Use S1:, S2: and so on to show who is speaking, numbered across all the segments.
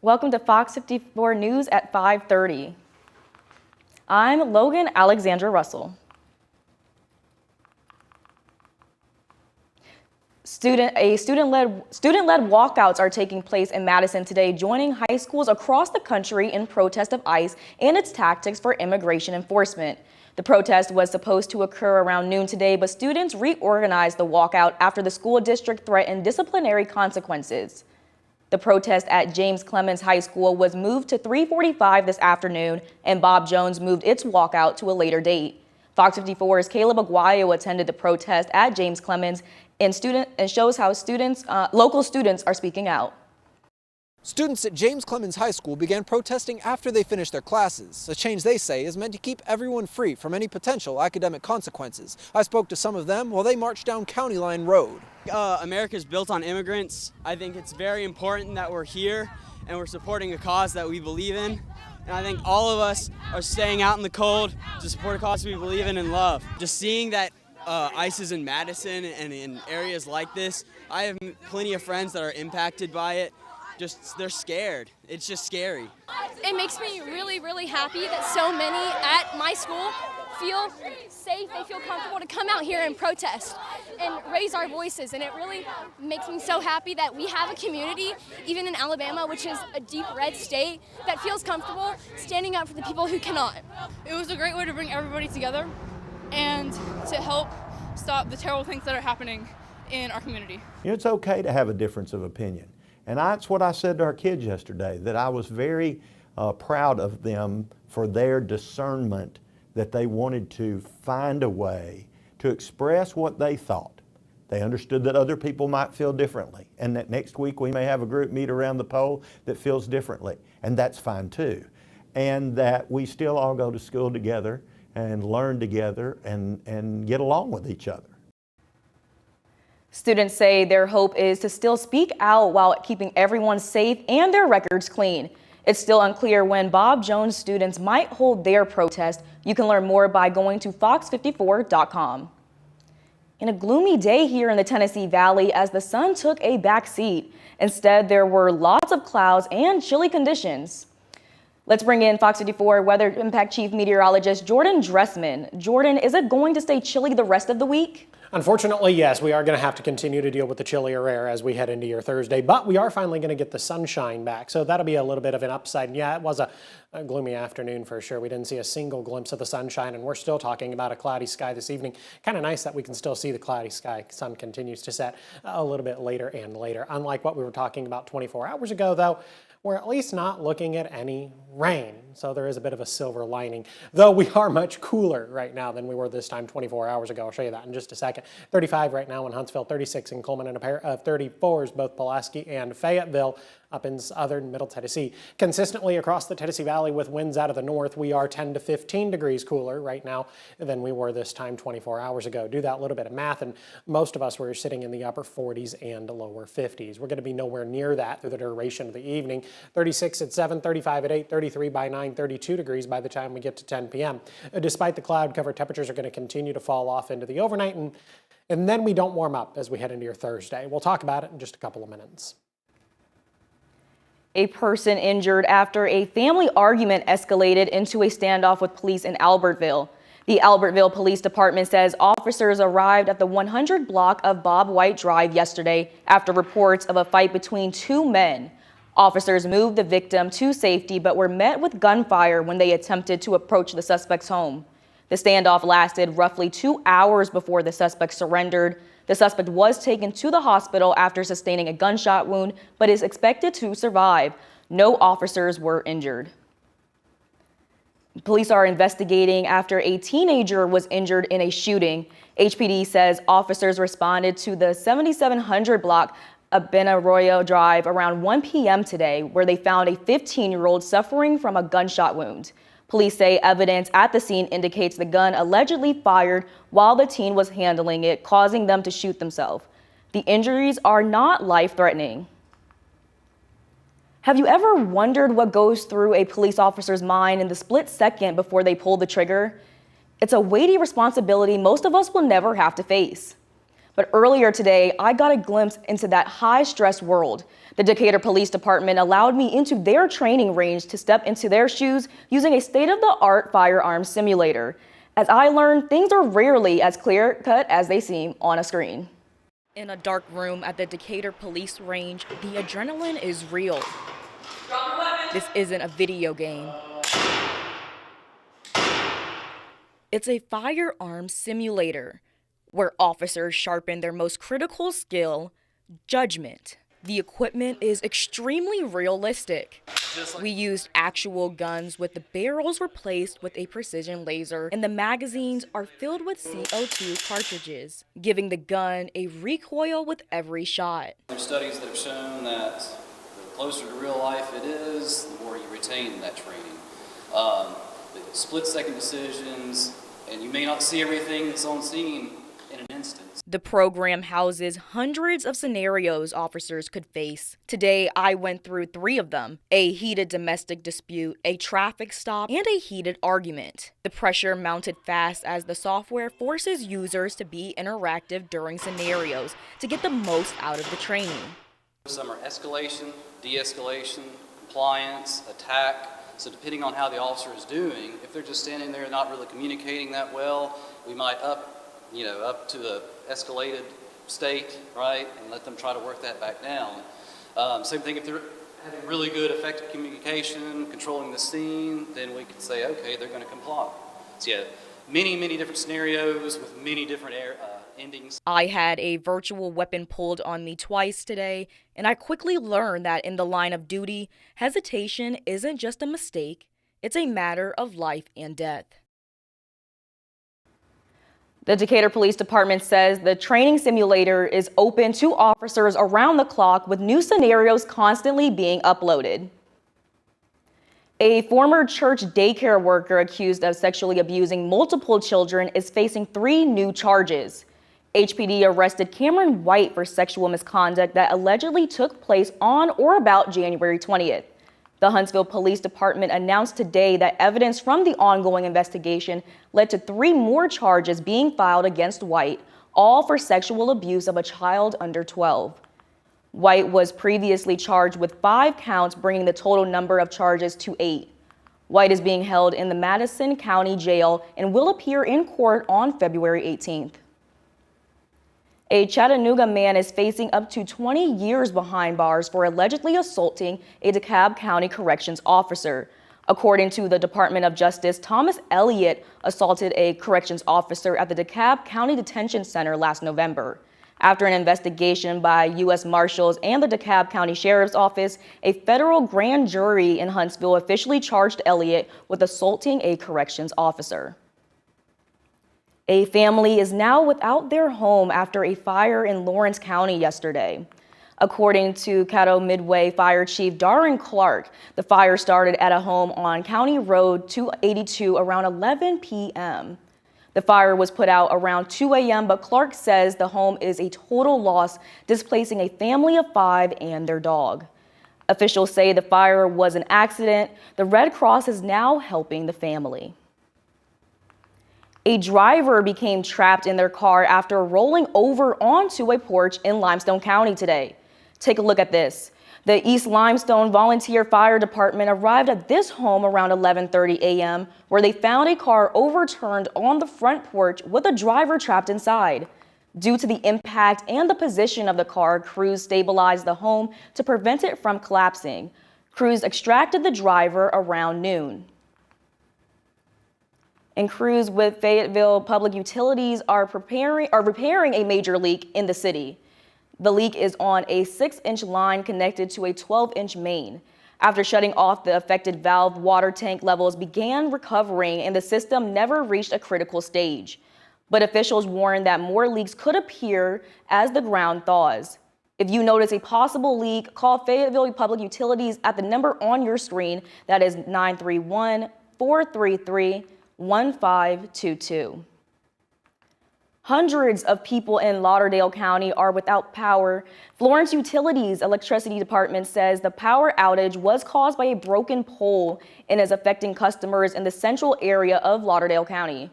S1: Welcome to Fox 54 News at 5:30. I'm Logan Alexandra Russell. Student-led walkouts are taking place in Madison today, joining high schools across the country in protest of ICE and its tactics for immigration enforcement. The protest was supposed to occur around noon today, but students reorganized the walkout after the school district threatened disciplinary consequences. The protest at James Clemens High School was moved to 3:45 this afternoon, and Bob Jones moved its walkout to a later date. Fox 54's Caleb Aguayo attended the protest at James Clemens and shows how local students are speaking out.
S2: Students at James Clemens High School began protesting after they finished their classes, a change they say is meant to keep everyone free from any potential academic consequences. I spoke to some of them while they marched down County Line Road.
S3: America is built on immigrants. I think it's very important that we're here and we're supporting a cause that we believe in. And I think all of us are staying out in the cold to support a cause we believe in and love. Just seeing that ICE is in Madison and in areas like this, I have plenty of friends that are impacted by it. They're scared. It's just scary.
S4: It makes me really, really happy that so many at my school feel safe, they feel comfortable to come out here and protest and raise our voices. And it really makes me so happy that we have a community, even in Alabama, which is a deep red state, that feels comfortable standing up for the people who cannot.
S5: It was a great way to bring everybody together and to help stop the terrible things that are happening in our community.
S6: It's okay to have a difference of opinion. And that's what I said to our kids yesterday, that I was very proud of them for their discernment, that they wanted to find a way to express what they thought. They understood that other people might feel differently, and that next week we may have a group meet around the pole that feels differently, and that's fine too. And that we still all go to school together and learn together and get along with each other.
S1: Students say their hope is to still speak out while keeping everyone safe and their records clean. It's still unclear when Bob Jones students might hold their protest. You can learn more by going to fox54.com. In a gloomy day here in the Tennessee Valley as the sun took a back seat. Instead, there were lots of clouds and chilly conditions. Let's bring in Fox 54 Weather Impact Chief Meteorologist Jordan Dressman. Jordan, is it going to stay chilly the rest of the week?
S7: Unfortunately, yes, we are going to have to continue to deal with the chillier air as we head into your Thursday, but we are finally going to get the sunshine back, so that'll be a little bit of an upside. And yeah, it was a gloomy afternoon for sure. We didn't see a single glimpse of the sunshine, and we're still talking about a cloudy sky this evening. Kind of nice that we can still see the cloudy sky. Sun continues to set a little bit later and later. Unlike what we were talking about 24 hours ago, though, we're at least not looking at any rain, so there is a bit of a silver lining, though we are much cooler right now than we were this time 24 hours ago. I'll show you that in just a second. 35 right now in Huntsville, 36 in Coleman, and a pair of 34s, both Pulaski and Fayetteville, up in southern Middle Tennessee. Consistently across the Tennessee Valley with winds out of the north, we are 10 to 15 degrees cooler right now than we were this time 24 hours ago. Do that little bit of math, and most of us were sitting in the upper 40s and lower 50s. We're going to be nowhere near that through the duration of the evening. 36 at 7, 35 at 8, 33 by 9, 32 degrees by the time we get to 10 p.m. Despite the cloud cover, temperatures are going to continue to fall off into the overnight, and then we don't warm up as we head into your Thursday. We'll talk about it in just a couple of minutes.
S1: A person injured after a family argument escalated into a standoff with police in Albertville. The Albertville Police Department says officers arrived at the 100 block of Bob White Drive yesterday after reports of a fight between two men. Officers moved the victim to safety but were met with gunfire when they attempted to approach the suspect's home. The standoff lasted roughly 2 hours before the suspect surrendered. The suspect was taken to the hospital after sustaining a gunshot wound, but is expected to survive. No officers were injured. Police are investigating after a teenager was injured in a shooting. HPD says officers responded to the 7700 block of Benaroya Drive around 1 p.m. today, where they found a 15-year-old suffering from a gunshot wound. Police say evidence at the scene indicates the gun allegedly fired while the teen was handling it, causing them to shoot themselves. The injuries are not life-threatening. Have you ever wondered what goes through a police officer's mind in the split second before they pull the trigger? It's a weighty responsibility most of us will never have to face. But earlier today, I got a glimpse into that high-stress world. The Decatur Police Department allowed me into their training range to step into their shoes using a state-of-the-art firearms simulator. As I learned, things are rarely as clear-cut as they seem on a screen. In a dark room at the Decatur Police Range, the adrenaline is real. This isn't a video game. It's a firearms simulator where officers sharpen their most critical skill, judgment. The equipment is extremely realistic. We used actual guns with the barrels replaced with a precision laser, and the magazines are filled with CO2 cartridges, giving the gun a recoil with every shot.
S8: There's studies that have shown that the closer to real life it is, the more you retain in that training. Split-second decisions, and you may not see everything that's on scene in an instant.
S1: The program houses hundreds of scenarios officers could face. Today, I went through 3 of them: a heated domestic dispute, a traffic stop, and a heated argument. The pressure mounted fast as the software forces users to be interactive during scenarios to get the most out of the training.
S8: Some are escalation, de-escalation, compliance, attack. So depending on how the officer is doing, if they're just standing there not really communicating that well, we might up to the escalated state, right, and let them try to work that back down. Same thing if they're having really good effective communication, controlling the scene, then we could say, okay, they're going to comply. So yeah, many different scenarios with many different endings.
S1: I had a virtual weapon pulled on me twice today, and I quickly learned that in the line of duty, hesitation isn't just a mistake, it's a matter of life and death. The Decatur Police Department says the training simulator is open to officers around the clock with new scenarios constantly being uploaded. A former church daycare worker accused of sexually abusing multiple children is facing 3 new charges. HPD arrested Cameron White for sexual misconduct that allegedly took place on or about January 20th. The Huntsville Police Department announced today that evidence from the ongoing investigation led to 3 more charges being filed against White, all for sexual abuse of a child under 12. White was previously charged with 5 counts, bringing the total number of charges to 8. White is being held in the Madison County Jail and will appear in court on February 18th. A Chattanooga man is facing up to 20 years behind bars for allegedly assaulting a DeKalb County corrections officer. According to the Department of Justice, Thomas Elliott assaulted a corrections officer at the DeKalb County Detention Center last November. After an investigation by U.S. Marshals and the DeKalb County Sheriff's Office, a federal grand jury in Huntsville officially charged Elliott with assaulting a corrections officer. A family is now without their home after a fire in Lawrence County yesterday. According to Caddo Midway Fire Chief Darren Clark, the fire started at a home on County Road 282 around 11 p.m. The fire was put out around 2 a.m., but Clark says the home is a total loss, displacing a family of 5 and their dog. Officials say the fire was an accident. The Red Cross is now helping the family. A driver became trapped in their car after rolling over onto a porch in Limestone County today. Take a look at this. The East Limestone Volunteer Fire Department arrived at this home around 11:30 a.m. where they found a car overturned on the front porch with a driver trapped inside. Due to the impact and the position of the car, crews stabilized the home to prevent it from collapsing. Crews extracted the driver around noon. And crews with Fayetteville Public Utilities are repairing a major leak in the city. The leak is on a 6-inch line connected to a 12-inch main. After shutting off the affected valve, water tank levels began recovering and the system never reached a critical stage. But officials warn that more leaks could appear as the ground thaws. If you notice a possible leak, call Fayetteville Public Utilities at the number on your screen. That is 931-433-1522. Hundreds of people in Lauderdale County are without power. Florence Utilities Electricity Department says the power outage was caused by a broken pole and is affecting customers in the central area of Lauderdale County.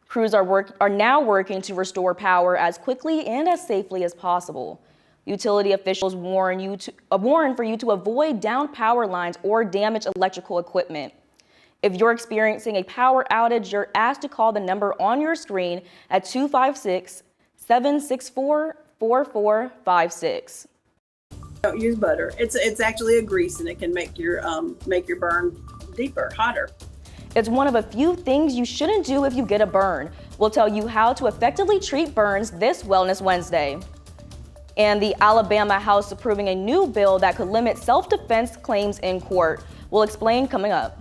S1: Crews are now working to restore power as quickly and as safely as possible. Utility officials warn for you to avoid downed power lines or damaged electrical equipment. If you're experiencing a power outage, you're asked to call the number on your screen at 256-764-4456.
S9: Don't use butter. It's actually a grease, and it can make your burn deeper, hotter.
S1: It's one of a few things you shouldn't do if you get a burn. We'll tell you how to effectively treat burns this Wellness Wednesday. And the Alabama House approving a new bill that could limit self-defense claims in court. We'll explain coming up.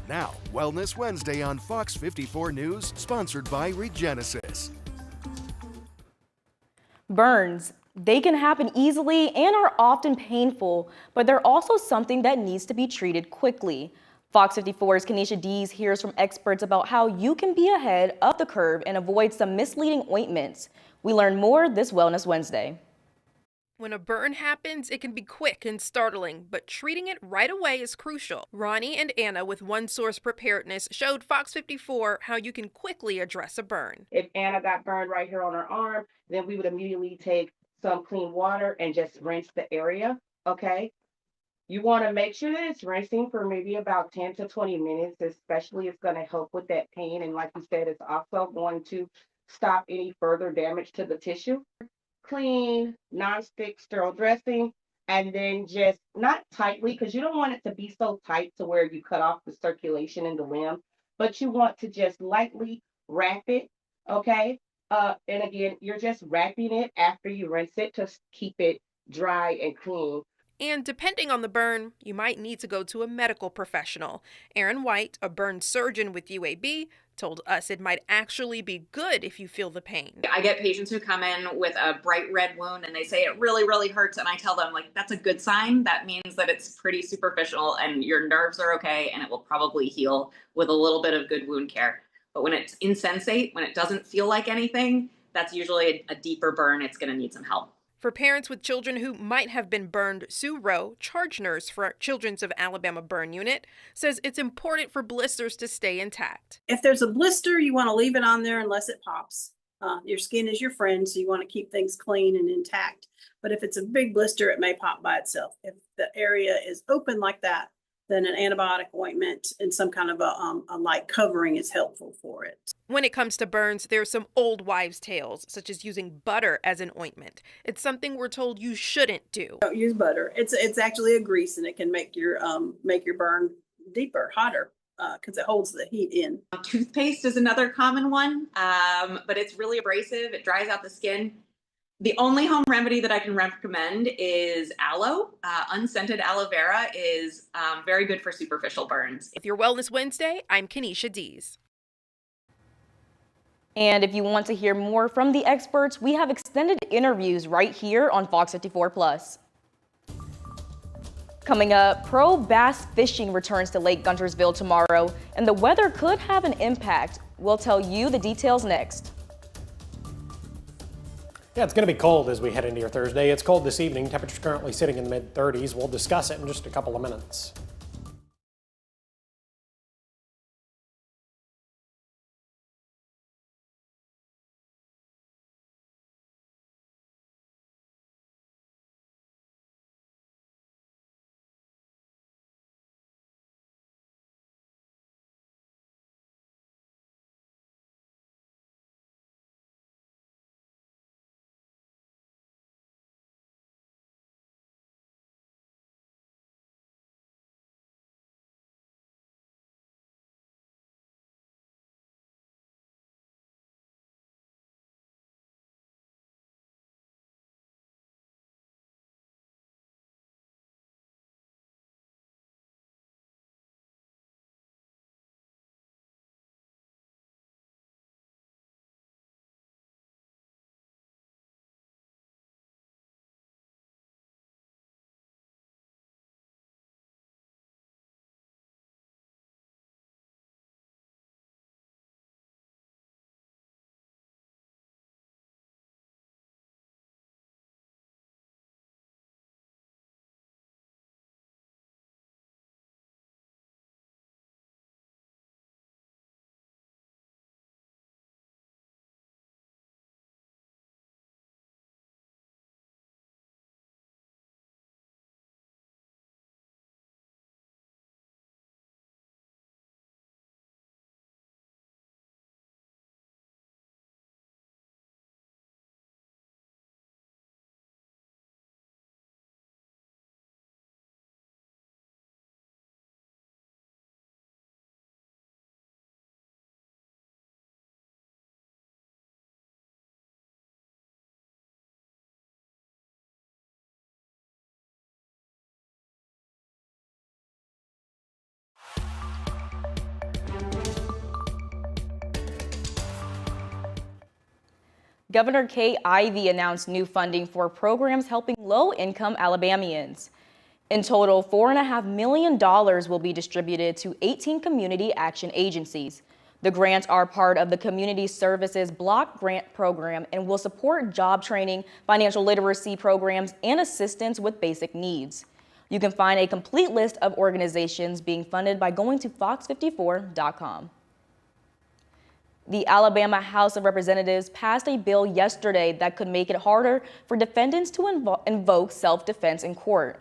S10: Now, Wellness Wednesday on Fox 54 News, sponsored by Regenesis.
S1: Burns. They can happen easily and are often painful, but they're also something that needs to be treated quickly. Fox 54's Kanisha Dees hears from experts about how you can be ahead of the curve and avoid some misleading ointments. We learn more this Wellness Wednesday.
S11: When a burn happens, it can be quick and startling, but treating it right away is crucial. Ronnie and Anna with One Source Preparedness showed Fox 54 how you can quickly address a burn.
S12: If Anna got burned right here on her arm, then we would immediately take some clean water and just rinse the area, okay? You want to make sure that it's rinsing for maybe about 10 to 20 minutes, especially it's going to help with that pain. And like you said, it's also going to stop any further damage to the tissue. Clean, non-stick sterile dressing, and then just not tightly, because you don't want it to be so tight to where you cut off the circulation in the limb, but you want to just lightly wrap it, okay? And again, you're just wrapping it after you rinse it to keep it dry and clean.
S11: And depending on the burn, you might need to go to a medical professional. Aaron White, a burn surgeon with UAB, told us it might actually be good if you feel the pain.
S13: I get patients who come in with a bright red wound and they say it really, really hurts. And I tell them, like, that's a good sign. That means that it's pretty superficial and your nerves are okay and it will probably heal with a little bit of good wound care. But when it's insensate, when it doesn't feel like anything, that's usually a deeper burn. It's going to need some help.
S11: For parents with children who might have been burned, Sue Rowe, charge nurse for Children's of Alabama Burn Unit, says it's important for blisters to stay intact.
S9: If there's a blister, you want to leave it on there unless it pops. Your skin is your friend, so you want to keep things clean and intact. But if it's a big blister, it may pop by itself. If the area is open like that, then an antibiotic ointment and some kind of a light covering is helpful for it.
S11: When it comes to burns, there are some old wives' tales, such as using butter as an ointment. It's something we're told you shouldn't do.
S9: Don't use butter. It's actually a grease, and it can make your burn deeper, hotter. because it holds the heat in.
S13: Toothpaste is another common one, but it's really abrasive. It dries out the skin. The only home remedy that I can recommend is aloe. Unscented aloe vera is very good for superficial burns.
S11: With your Wellness Wednesday, I'm Kenesha Dees.
S1: And if you want to hear more from the experts, we have extended interviews right here on Fox 54 Plus. Coming up, pro bass fishing returns to Lake Guntersville tomorrow, and the weather could have an impact. We'll tell you the details next.
S7: Yeah, it's going to be cold as we head into your Thursday. It's cold this evening. Temperatures currently sitting in the mid-30s. We'll discuss it in just a couple of minutes.
S1: Governor Kay Ivey announced new funding for programs helping low-income Alabamians. In total, $4.5 million will be distributed to 18 community action agencies. The grants are part of the Community Services Block Grant Program and will support job training, financial literacy programs, and assistance with basic needs. You can find a complete list of organizations being funded by going to fox54.com. The Alabama House of Representatives passed a bill yesterday that could make it harder for defendants to invoke self-defense in court.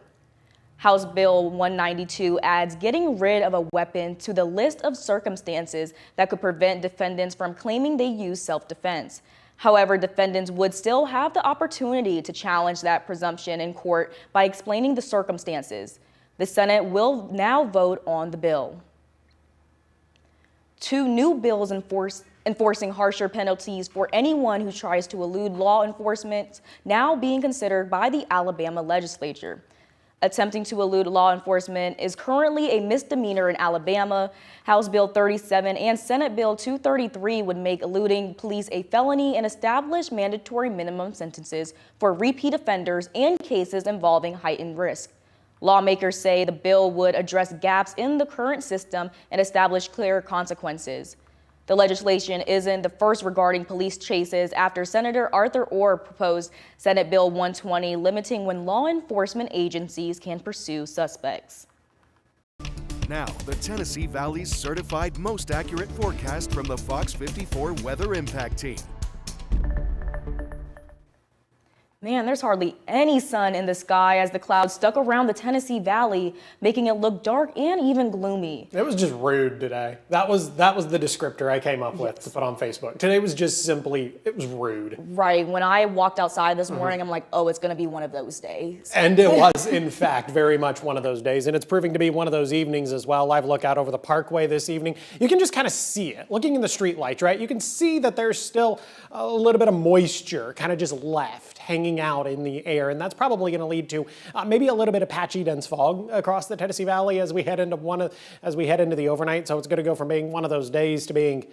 S1: House Bill 192 adds getting rid of a weapon to the list of circumstances that could prevent defendants from claiming they use self-defense. However, defendants would still have the opportunity to challenge that presumption in court by explaining the circumstances. The Senate will now vote on the bill. Two new bills enforcing harsher penalties for anyone who tries to elude law enforcement now being considered by the Alabama legislature. Attempting to elude law enforcement is currently a misdemeanor in Alabama. House Bill 37 and Senate Bill 233 would make eluding police a felony and establish mandatory minimum sentences for repeat offenders and cases involving heightened risk. Lawmakers say the bill would address gaps in the current system and establish clear consequences. The legislation isn't the first regarding police chases after Senator Arthur Orr proposed Senate Bill 120 limiting when law enforcement agencies can pursue suspects.
S10: Now, the Tennessee Valley's certified most accurate forecast from the Fox 54 Weather Impact Team.
S1: Man, there's hardly any sun in the sky as the clouds stuck around the Tennessee Valley, making it look dark and even gloomy.
S7: It was just rude today. That was the descriptor I came up with to put on Facebook. Today was just simply, it was rude.
S1: Right, when I walked outside this morning, I'm like, oh, it's gonna be one of those days.
S7: And it was, in fact, very much one of those days. And it's proving to be one of those evenings as well. Live look out over the parkway this evening. You can just kind of see it. Looking in the street lights, right? You can see that there's still a little bit of moisture kind of just left, hanging out in the air, and that's probably going to lead to maybe a little bit of patchy dense fog across the Tennessee Valley as we head into the overnight. So it's going to go from being one of those days to being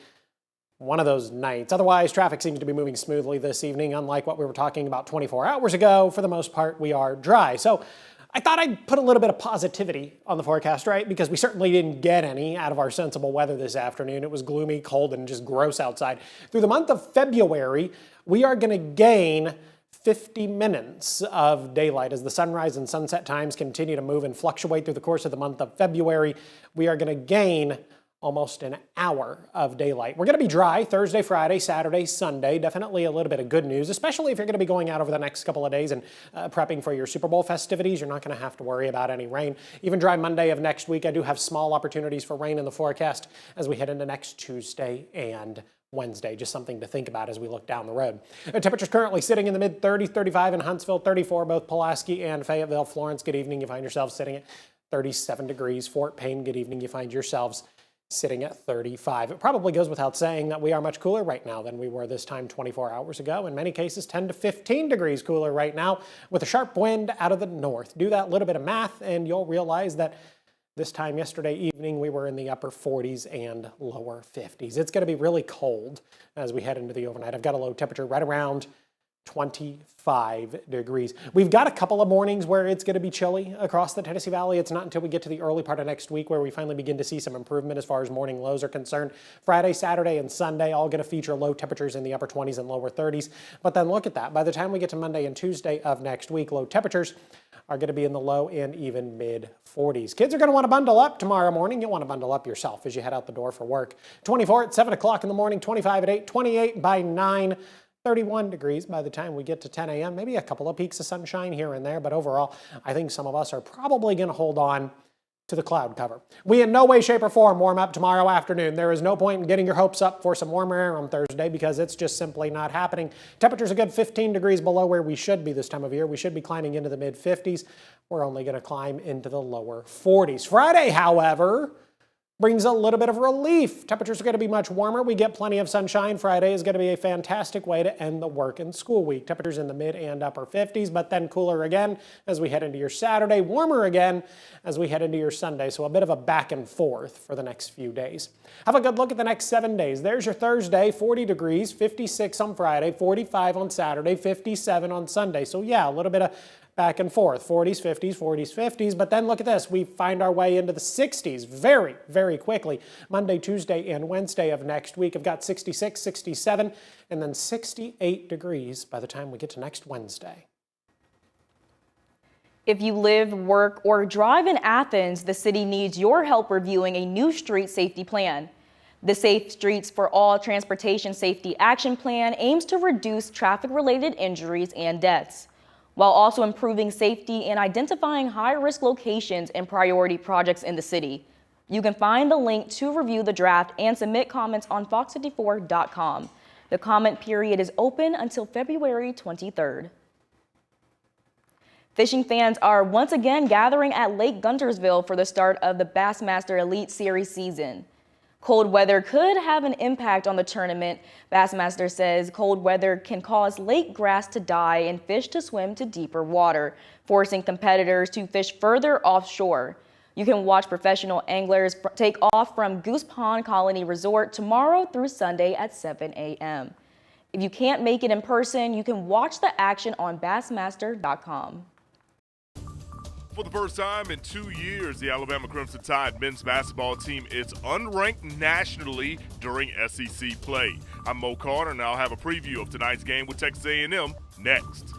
S7: one of those nights. Otherwise, traffic seems to be moving smoothly this evening, unlike what we were talking about 24 hours ago. For the most part, we are dry. So I thought I'd put a little bit of positivity on the forecast, right? Because we certainly didn't get any out of our sensible weather this afternoon. It was gloomy, cold, and just gross outside. Through the month of February, we are going to gain 50 minutes of daylight as the sunrise and sunset times continue to move and fluctuate through the course of the month of February. We are going to gain almost an hour of daylight. We're going to be dry Thursday, Friday, Saturday, Sunday. Definitely a little bit of good news, especially if you're going to be going out over the next couple of days and prepping for your Super Bowl festivities. You're not going to have to worry about any rain. Even dry Monday of next week, I do have small opportunities for rain in the forecast as we head into next Tuesday and Wednesday. Just something to think about as we look down the road. Temperatures currently sitting in the mid-30s, 35 in Huntsville, 34 both Pulaski and Fayetteville. Florence, good evening. You find yourselves sitting at 37 degrees. Fort Payne, good evening. You find yourselves sitting at 35. It probably goes without saying that we are much cooler right now than we were this time 24 hours ago. In many cases, 10 to 15 degrees cooler right now with a sharp wind out of the north. Do that little bit of math and you'll realize that this time yesterday evening, we were in the upper 40s and lower 50s. It's going to be really cold as we head into the overnight. I've got a low temperature right around 25 degrees. We've got a couple of mornings where it's going to be chilly across the Tennessee Valley. It's not until we get to the early part of next week where we finally begin to see some improvement as far as morning lows are concerned. Friday, Saturday, and Sunday all going to feature low temperatures in the upper 20s and lower 30s. But then look at that. By the time we get to Monday and Tuesday of next week, low temperatures are going to be in the low and even mid 40s. Kids are going to want to bundle up tomorrow morning. You'll want to bundle up yourself as you head out the door for work. 24 at 7 o'clock in the morning, 25 at 8, 28 by 9, 31 degrees by the time we get to 10 a.m. Maybe a couple of peaks of sunshine here and there, but overall, I think some of us are probably going to hold on to the cloud cover. We in no way, shape, or form warm up tomorrow afternoon. There is no point in getting your hopes up for some warmer air on Thursday because it's just simply not happening. Temperatures a good 15 degrees below where we should be this time of year. We should be climbing into the mid 50s. We're only going to climb into the lower 40s. Friday, however, brings a little bit of relief. Temperatures are going to be much warmer. We get plenty of sunshine. Friday is going to be a fantastic way to end the work and school week. Temperatures in the mid and upper 50s, but then cooler again as we head into your Saturday, warmer again as we head into your Sunday. So a bit of a back and forth for the next few days. Have a good look at the next 7 days. There's your Thursday, 40 degrees, 56 on Friday, 45 on Saturday, 57 on Sunday. So yeah, a little bit of back and forth, 40s, 50s, 40s, 50s. But then look at this. We find our way into the 60s very, very quickly. Monday, Tuesday, and Wednesday of next week have got 66, 67, and then 68 degrees by the time we get to next Wednesday.
S1: If you live, work, or drive in Athens, the city needs your help reviewing a new street safety plan. The Safe Streets for All Transportation Safety Action Plan aims to reduce traffic-related injuries and deaths, while also improving safety and identifying high-risk locations and priority projects in the city. You can find the link to review the draft and submit comments on FOX54.com. The comment period is open until February 23rd. Fishing fans are once again gathering at Lake Guntersville for the start of the Bassmaster Elite Series season. Cold weather could have an impact on the tournament. Bassmaster says cold weather can cause lake grass to die and fish to swim to deeper water, forcing competitors to fish further offshore. You can watch professional anglers take off from Goose Pond Colony Resort tomorrow through Sunday at 7 a.m. If you can't make it in person, you can watch the action on Bassmaster.com.
S14: For the first time in 2 years, the Alabama Crimson Tide men's basketball team is unranked nationally during SEC play. I'm Mo Carter, and I'll have a preview of tonight's game with Texas A&M next.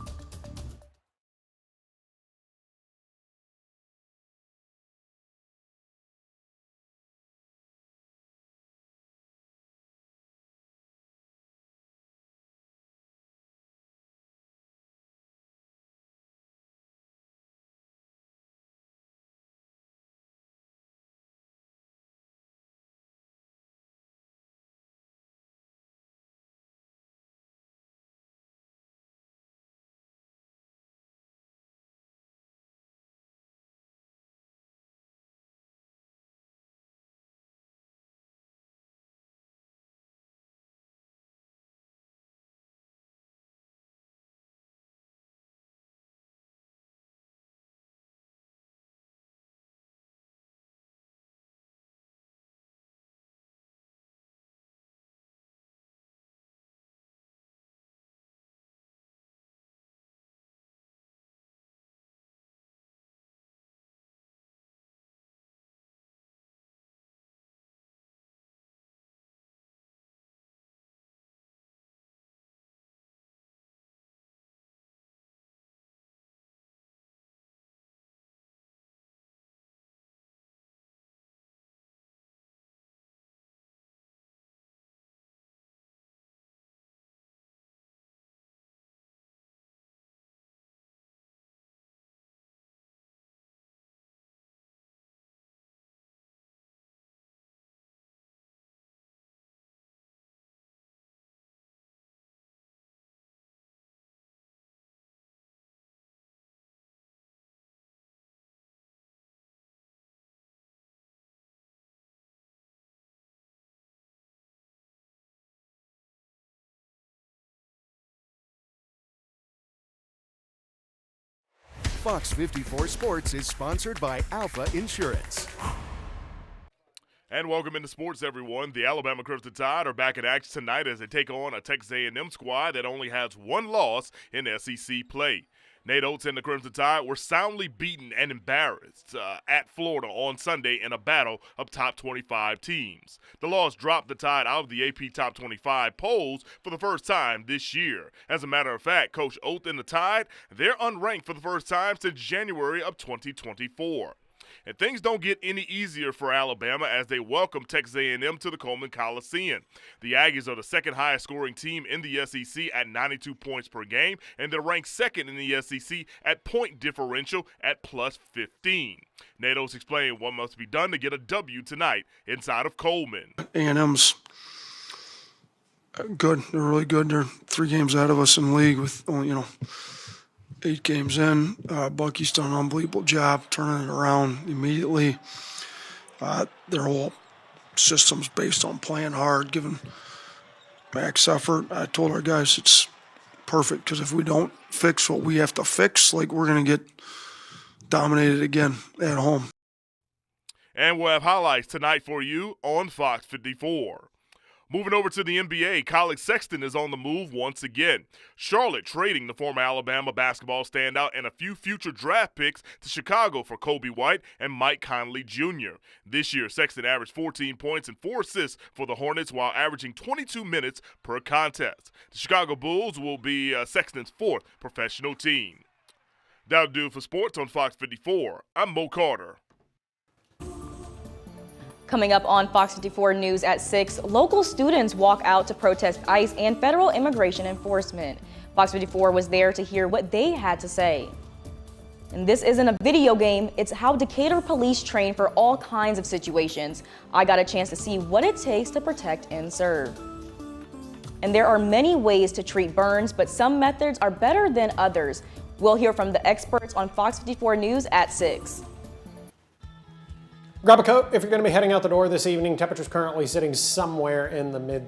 S10: Fox 54 Sports is sponsored by Alpha Insurance.
S14: And welcome into sports, everyone. The Alabama Crimson Tide are back in action tonight as they take on a Texas A&M squad that only has one loss in SEC play. Nate Oates and the Crimson Tide were soundly beaten and embarrassed at Florida on Sunday in a battle of top 25 teams. The loss dropped the Tide out of the AP Top 25 polls for the first time this year. As a matter of fact, Coach Oates and the Tide, they're unranked for the first time since January of 2024. And things don't get any easier for Alabama as they welcome Texas A&M to the Coleman Coliseum. The Aggies are the second highest scoring team in the SEC at 92 points per game, and they're ranked second in the SEC at point differential at plus 15. Nate Oates explained what must be done to get a W tonight inside of Coleman.
S15: A&M's good. They're really good. They're 3 games ahead of us in the league with only, 8 games in. Bucky's done an unbelievable job turning it around immediately. Their whole system's based on playing hard, giving max effort. I told our guys it's perfect because if we don't fix what we have to fix, we're going to get dominated again at home.
S14: And we'll have highlights tonight for you on Fox 54. Moving over to the NBA, College Sexton is on the move once again. Charlotte trading the former Alabama basketball standout and a few future draft picks to Chicago for Kobe White and Mike Conley Jr. This year, Sexton averaged 14 points and 4 assists for the Hornets while averaging 22 minutes per contest. The Chicago Bulls will be Sexton's 4th professional team. That'll do it for sports on Fox 54. I'm Mo Carter.
S1: Coming up on Fox 54 News at 6, local students walk out to protest ICE and federal immigration enforcement. Fox 54 was there to hear what they had to say. And this isn't a video game, it's how Decatur police train for all kinds of situations. I got a chance to see what it takes to protect and serve. And there are many ways to treat burns, but some methods are better than others. We'll hear from the experts on Fox 54 News at 6.
S7: Grab a coat if you're going to be heading out the door this evening. Temperatures currently sitting somewhere in the mid